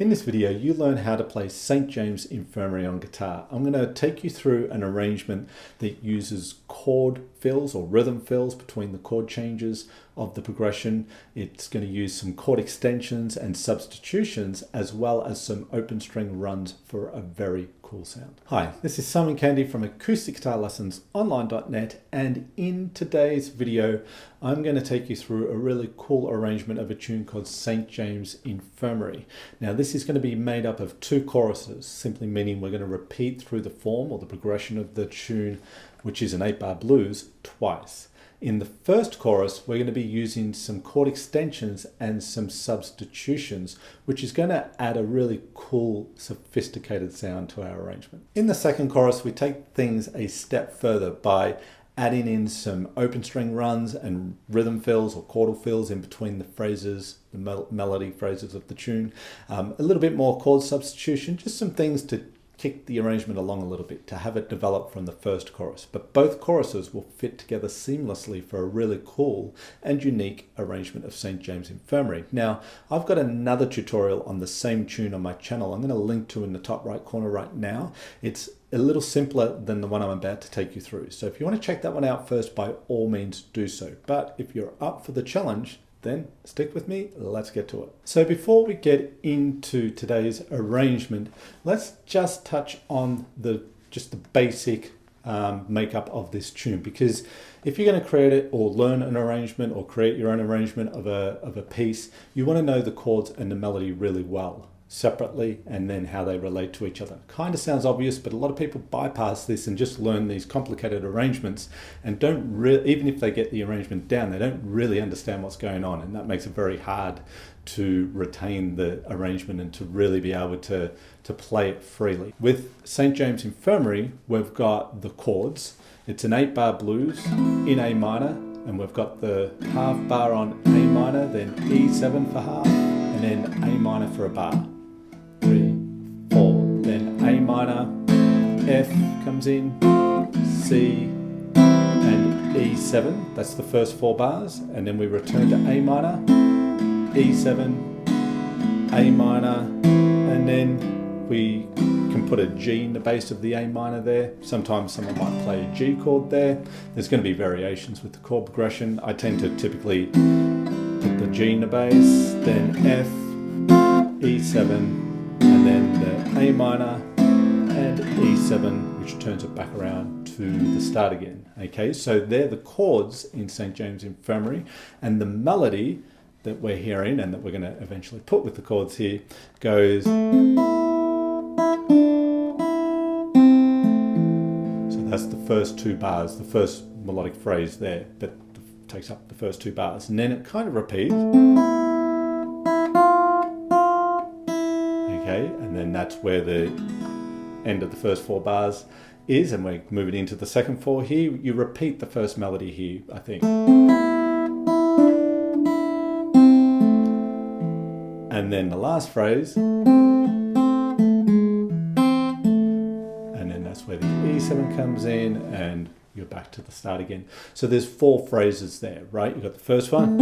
In this video, you learn how to play St James Infirmary on guitar. I'm going to take you through an arrangement that uses chord fills or rhythm fills between the chord changes of the progression. It's going to use some chord extensions and substitutions, as well as some open string runs for a very cool sound. Hi, this is Simon Candy from Acoustic Guitar Lessons Online.net, and in today's video, I'm going to take you through a really cool arrangement of a tune called St James Infirmary. Now, this is going to be made up of two choruses, simply meaning we're going to repeat through the form or the progression of the tune, which is an 8-bar blues, twice. In the first chorus, we're going to be using some chord extensions and some substitutions, which is going to add a really cool, sophisticated sound to our arrangement. In the second chorus, we take things a step further by adding in some open string runs and rhythm fills or chordal fills in between the phrases, the melody phrases of the tune. A little bit more chord substitution, just some things to kick the arrangement along a little bit, to have it develop from the first chorus. But both choruses will fit together seamlessly for a really cool and unique arrangement of St James Infirmary. Now, I've got another tutorial on the same tune on my channel. I'm going to link to in the top right corner right now. It's a little simpler than the one I'm about to take you through. So if you want to check that one out first, by all means do so. But if you're up for the challenge, then stick with me, let's get to it. So before we get into today's arrangement, let's just touch on just the basic makeup of this tune, because if you're going to create it or learn an arrangement or create your own arrangement of a piece, you want to know the chords and the melody really well, separately, and then how they relate to each other. Kind of sounds obvious, but a lot of people bypass this and just learn these complicated arrangements and don't really, even if they get the arrangement down, they don't really understand what's going on, and that makes it very hard to retain the arrangement and to really be able to play it freely. With St James Infirmary, we've got the chords. It's an 8-bar blues in A minor, and we've got the half bar on A minor, then E7 for half, and then A minor for a bar. 3, 4, then A minor, F comes in, C, and E7. That's the first 4 bars, and then we return to A minor, E7, A minor, and then we can put a G in the bass of the A minor there. Sometimes someone might play a G chord there. There's going to be variations with the chord progression. I tend to typically put the G in the bass, then F, E7, and then the A minor and E7, which turns it back around to the start again. Okay, so they're the chords in St James Infirmary, and the melody that we're hearing and that we're going to eventually put with the chords here goes. So that's the first 2 bars, the first melodic phrase there that takes up the first 2 bars, and then it kind of repeats. Okay, and then that's where the end of the first 4 bars is, and we're moving into the second 4 here. You repeat the first melody here, I think. And then the last phrase, and then that's where the E7 comes in, and you're back to the start again. So there's 4 phrases there, right? You've got the first one,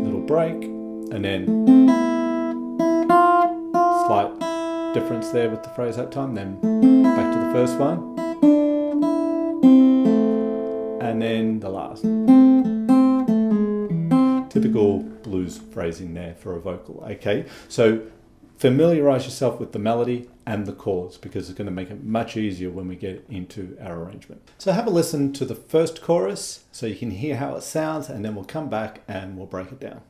little break, and then slight difference there with the phrase that time, then back to the first one, and then the last. Typical blues phrasing there for a vocal. Okay, so familiarize yourself with the melody and the chords, because it's going to make it much easier when we get into our arrangement. So have a listen to the first chorus so you can hear how it sounds, and then we'll come back and we'll break it down.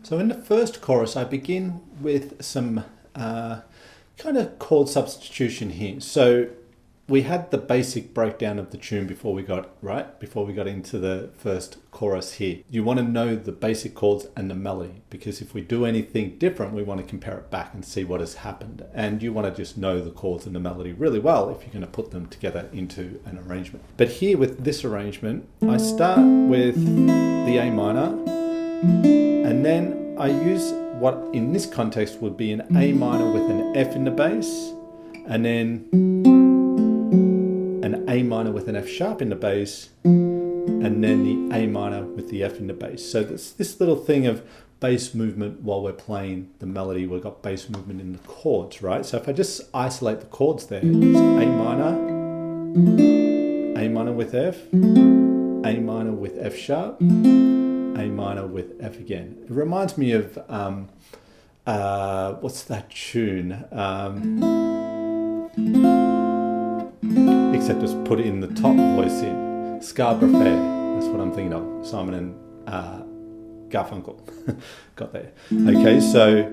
So in the first chorus, I begin with some kind of chord substitution here. So we had the basic breakdown of the tune before we got into the first chorus here. You want to know the basic chords and the melody, because if we do anything different, we want to compare it back and see what has happened. And you want to just know the chords and the melody really well if you're going to put them together into an arrangement. But here with this arrangement, I start with the A minor, and then I use what in this context would be an A minor with an F in the bass, and then an A minor with an F sharp in the bass, and then the A minor with the F in the bass. So this little thing of bass movement while we're playing the melody. We've got bass movement in the chords, right? So if I just isolate the chords there, it's A minor with F, A minor with F sharp, A minor with F again. It reminds me of, what's that tune? Except just put it in the top voice in. Scarborough Fair, that's what I'm thinking of. Simon and Garfunkel got there. Okay, so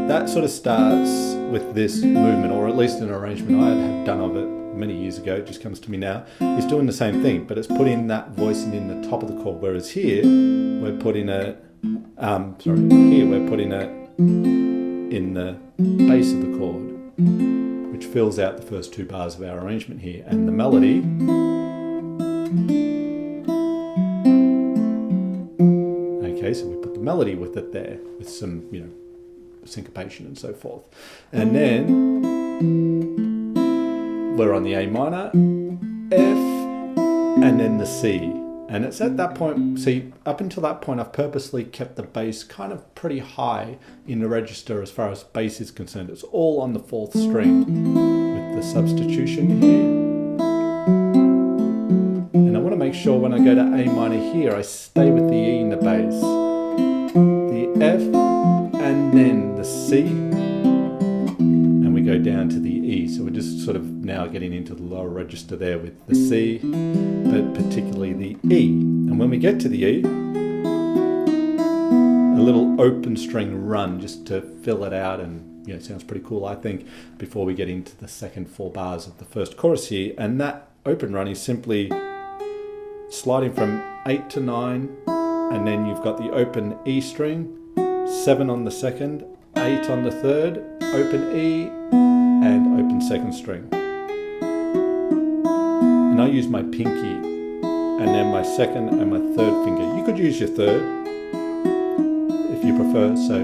that sort of starts with this movement, or at least an arrangement I had done of it many years ago, it just comes to me now. It's doing the same thing, but it's putting that voicing in the top of the chord, whereas here we're putting it, we're putting it in the base of the chord, which fills out the first two bars of our arrangement here, and the melody so we put the melody with it there, with some, syncopation and so forth. And then we're on the A minor, F, and then the C. And it's at that point, see, up until that point, I've purposely kept the bass kind of pretty high in the register as far as bass is concerned. It's all on the fourth string with the substitution here. And I want to make sure when I go to A minor here, I stay with the E in the bass, the F, and then the C, and we go down to the E. So we're just sort of now getting into the lower register there with the C, but particularly the E. And when we get to the E, a little open string run just to fill it out, and it sounds pretty cool, I think, before we get into the second 4 bars of the first chorus here. And that open run is simply sliding from 8 to 9, and then you've got the open E string, 7 on the second, 8 on the third, open E, and open second string. And I use my pinky, and then my second and my third finger. You could use your third if you prefer, so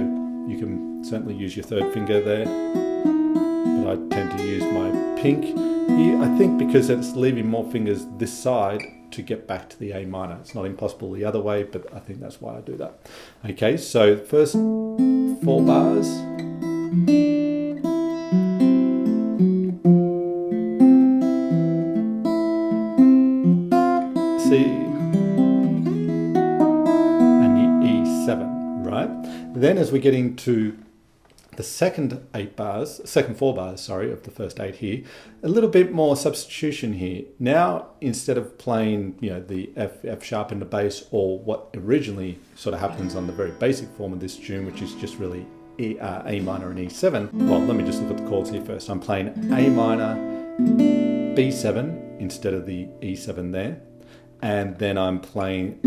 you can certainly use your third finger there, but I tend to use my pink here, I think, because it's leaving more fingers this side to get back to the A minor. It's not impossible the other way, but I think that's why I do that. Okay, so first 4 bars. C and the E7, right? Then as we get into the second 4 bars, of the first 8 here, a little bit more substitution here. Now, instead of playing, the F sharp in the bass, or what originally sort of happens on the very basic form of this tune, which is just really A minor and E7. Well, let me just look at the chords here first. I'm playing A minor, B7 instead of the E7 there. And then I'm playing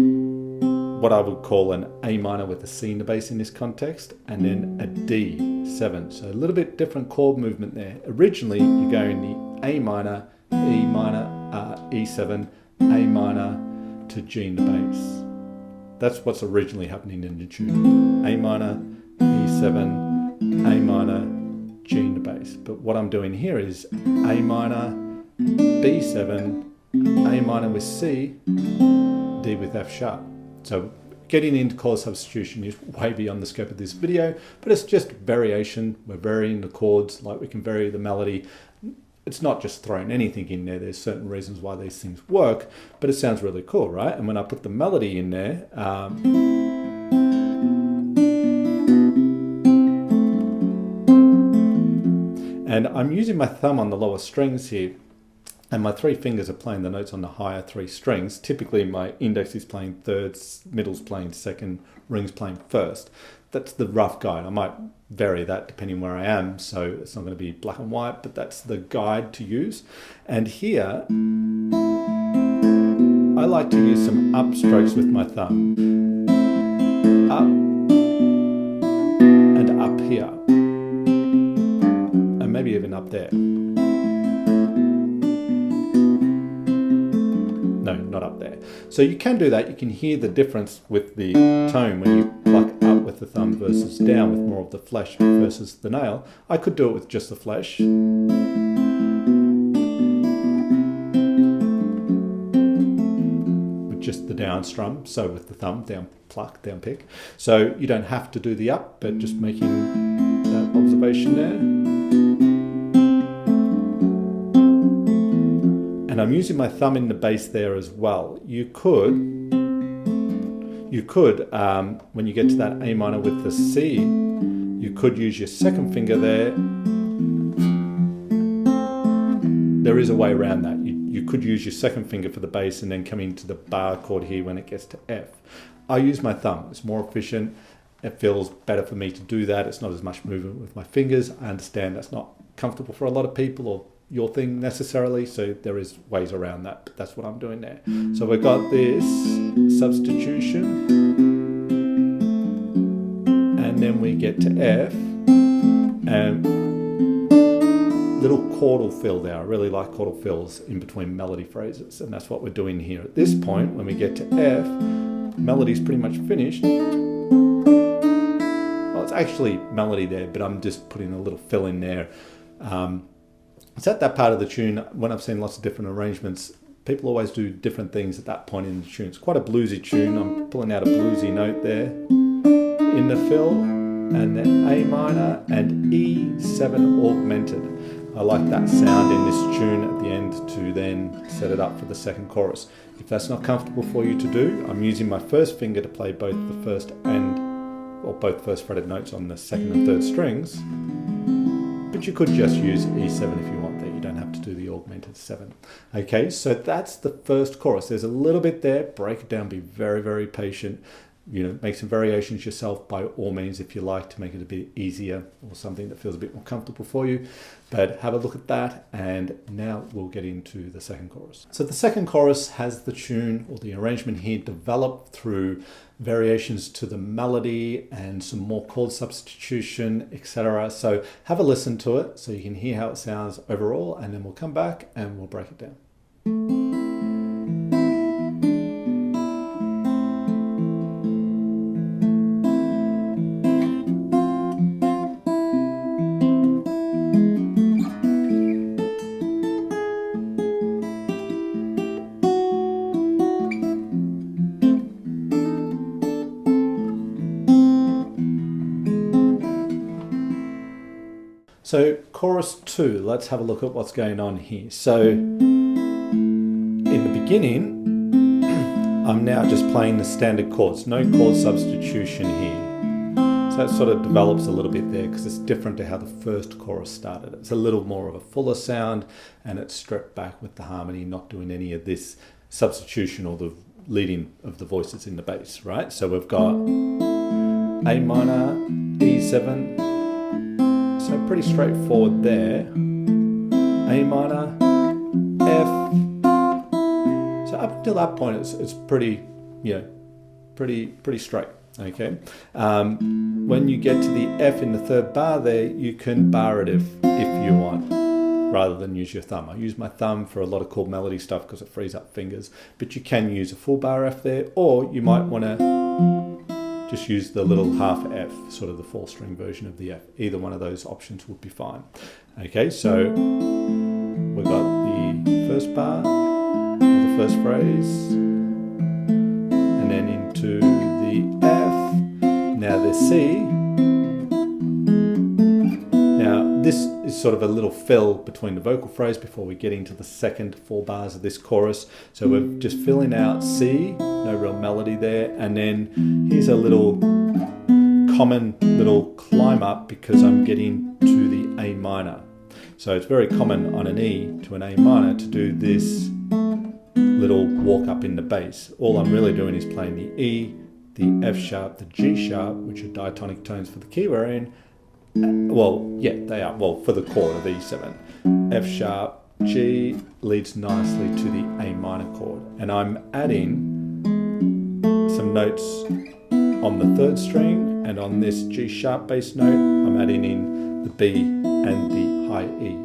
what I would call an A minor with a C in the bass in this context, and then a D7. So a little bit different chord movement there. Originally, you're going the A minor, E minor, E7, A minor to G in the bass. That's what's originally happening in the tune. A minor, E7, A minor, G in the bass. But what I'm doing here is A minor, B7, A minor with C, D with F sharp. So getting into chord substitution is way beyond the scope of this video, but it's just variation. We're varying the chords like we can vary the melody. It's not just throwing anything in there. There's certain reasons why these things work, but it sounds really cool, right? And when I put the melody in there, and I'm using my thumb on the lower strings here, and my 3 fingers are playing the notes on the higher 3 strings. Typically my index is playing third, middle's playing second, ring's playing first. That's the rough guide. I might vary that depending where I am, so it's not going to be black and white, but that's the guide to use. And here I like to use some up strokes with my thumb. Up and up here, and maybe even up there. No, not up there. So you can do that. You can hear the difference with the tone when you pluck up with the thumb versus down with more of the flesh versus the nail. I could do it with just the flesh. With just the down strum, so with the thumb, down pluck, down pick. So you don't have to do the up, but just making that observation there. And I'm using my thumb in the bass there as well. You could, when you get to that A minor with the C, you could use your second finger there. There is a way around that. You could use your second finger for the bass and then come into the bar chord here when it gets to F. I use my thumb. It's more efficient. It feels better for me to do that. It's not as much movement with my fingers. I understand that's not comfortable for a lot of people or your thing necessarily, so there is ways around that, but that's what I'm doing there. So we've got this substitution, and then we get to F, and little chordal fill there. I really like chordal fills in between melody phrases, and that's what we're doing here. At this point, when we get to F, melody's pretty much finished. Well, it's actually melody there, but I'm just putting a little fill in there. It's at that part of the tune, when I've seen lots of different arrangements, people always do different things at that point in the tune. It's quite a bluesy tune. I'm pulling out a bluesy note there in the fill, and then A minor and E7 augmented. I like that sound in this tune at the end to then set it up for the second chorus. If that's not comfortable for you to do, I'm using my first finger to play both the first first fretted notes on the second and third strings. But you could just use E7 if you want there. You don't have to do the augmented 7. Okay, so that's the first chorus. There's a little bit there. Break it down. Be very, very patient. You know, make some variations yourself by all means if you like to make it a bit easier or something that feels a bit more comfortable for you. But have a look at that, and now we'll get into the second chorus. So the second chorus has the tune or the arrangement here developed through variations to the melody and some more chord substitution, etc. So have a listen to it so you can hear how it sounds overall, and then we'll come back and we'll break it down. So chorus 2, let's have a look at what's going on here. So in the beginning, I'm now just playing the standard chords, no chord substitution here. So that sort of develops a little bit there because it's different to how the first chorus started. It's a little more of a fuller sound, and it's stripped back with the harmony, not doing any of this substitution or the leading of the voices in the bass, right? So we've got A minor, E7, so pretty straightforward there. A minor, F. So up until that point, it's pretty, pretty straight. Okay. When you get to the F in the third bar there, you can bar it if you want, rather than use your thumb. I use my thumb for a lot of chord melody stuff because it frees up fingers. But you can use a full bar F there, or you might want to just use the little half F, sort of the 4-string version of the F. Either one of those options would be fine. Okay, so we've got the first bar, or the first phrase, and then into the F, now the C. Now this is sort of a little fill between the vocal phrase before we get into the second 4 bars of this chorus. So we're just filling out C, no real melody there, and then here's a little common little climb up because I'm getting to the A minor. So it's very common on an E to an A minor to do this little walk up in the bass. All I'm really doing is playing the E, the F sharp, the G sharp, which are diatonic tones for the key we're in, well, yeah, they are. Well, for the chord of E7, F sharp, G leads nicely to the A minor chord. And I'm adding some notes on the 3rd string, and on this G sharp bass note, I'm adding in the B and the high E.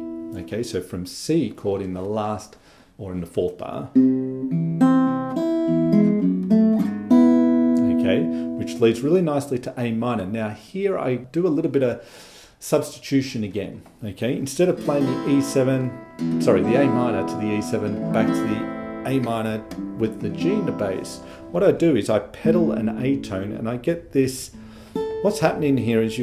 Okay, so from C chord in the last or in the 4th bar. Okay, which leads really nicely to A minor. Now here I do a little bit of substitution again. Okay, instead of playing the the A minor to the E7 back to the A minor with the G in the bass, what I do is I pedal an A tone and I get this. What's happening here is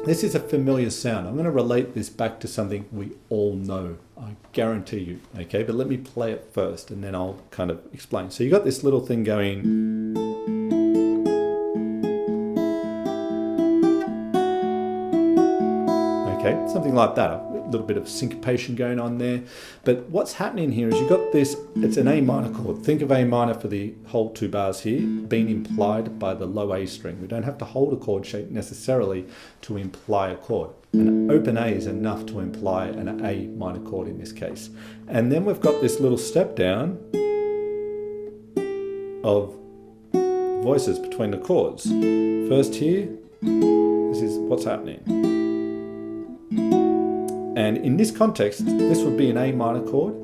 this is a familiar sound. I'm going to relate this back to something we all know, I guarantee you. Okay, but let me play it first and then I'll kind of explain. So you got this little thing going. Okay, something like that, a little bit of syncopation going on there. But what's happening here is you've got this, it's an A minor chord. Think of A minor for the whole 2 bars here being implied by the low A string. We don't have to hold a chord shape necessarily to imply a chord. An open A is enough to imply an A minor chord in this case. And then we've got this little step down of voices between the chords. First here, this is what's happening. And in this context, this would be an A minor chord.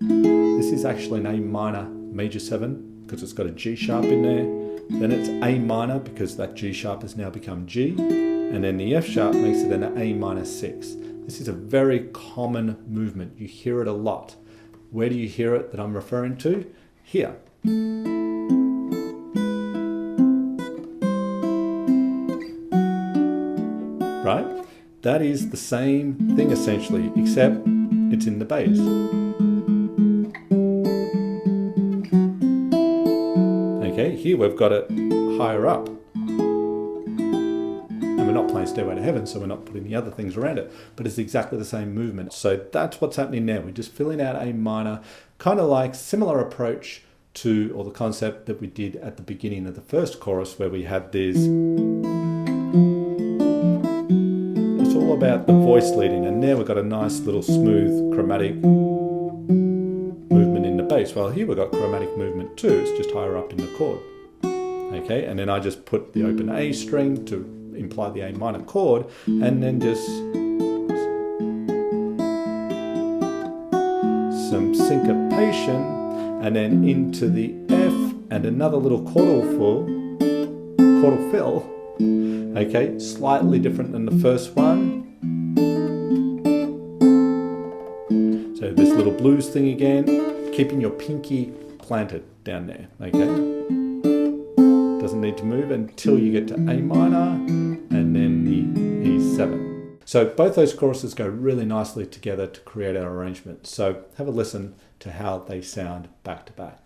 This is actually an A minor major 7 because it's got a G sharp in there. Then it's A minor because that G sharp has now become G. And then the F sharp makes it an A minor 6. This is a very common movement. You hear it a lot. Where do you hear it that I'm referring to? Here. Right? That is the same thing essentially, except it's in the bass. Okay, here we've got it higher up. And we're not playing Stairway to Heaven, so we're not putting the other things around it, but it's exactly the same movement. So that's what's happening now. We're just filling out A minor, kind of like similar approach to, or the concept that we did at the beginning of the first chorus where we had these. About the voice leading, and there we've got a nice little smooth chromatic movement in the bass. Well, here we've got chromatic movement too, it's just higher up in the chord. Okay, and then I just put the open A string to imply the A minor chord, and then just some syncopation, and then into the F, and another little chordal fill. Okay, slightly different than the first one. So this little blues thing again, keeping your pinky planted down there, okay? Doesn't need to move until you get to A minor and then the E7. So both those choruses go really nicely together to create our arrangement. So have a listen to how they sound back to back.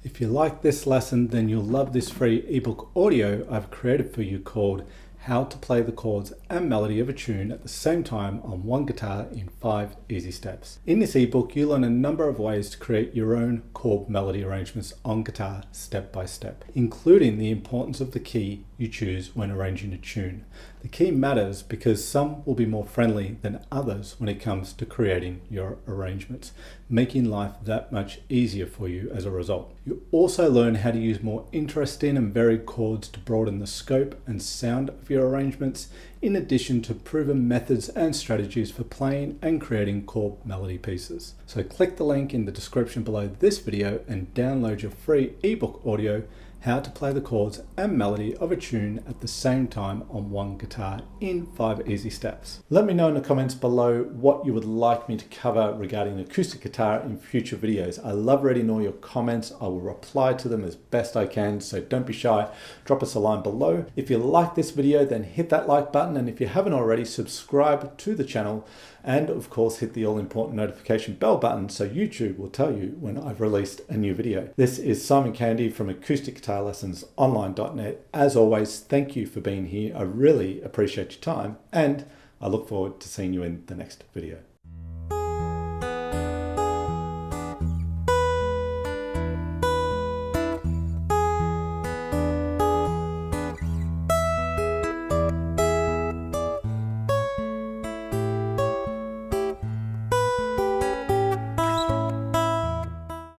If you like this lesson, then you'll love this free ebook audio I've created for you called How to Play the Chords and Melody of a Tune at the Same Time on One Guitar in 5 Easy Steps. In this ebook, you learn a number of ways to create your own chord melody arrangements on guitar step by step, including the importance of the key you choose when arranging a tune. The key matters because some will be more friendly than others when it comes to creating your arrangements, making life that much easier for you as a result. You also learn how to use more interesting and varied chords to broaden the scope and sound of your arrangements, in addition to proven methods and strategies for playing and creating chord melody pieces. So click the link in the description below this video and download your free ebook audio, how to play the chords and melody of a tune at the same time on one guitar in 5 easy steps. Let me know in the comments below what you would like me to cover regarding acoustic guitar in future videos. I love reading all your comments. I will reply to them as best I can, so don't be shy. Drop us a line below. If you like this video, then hit that like button, and if you haven't already, subscribe to the channel, and of course hit the all-important notification bell button so YouTube will tell you when I've released a new video. This is Simon Candy from acousticguitarlessonsonline.net. As always, thank you for being here. I really appreciate your time, and I look forward to seeing you in the next video.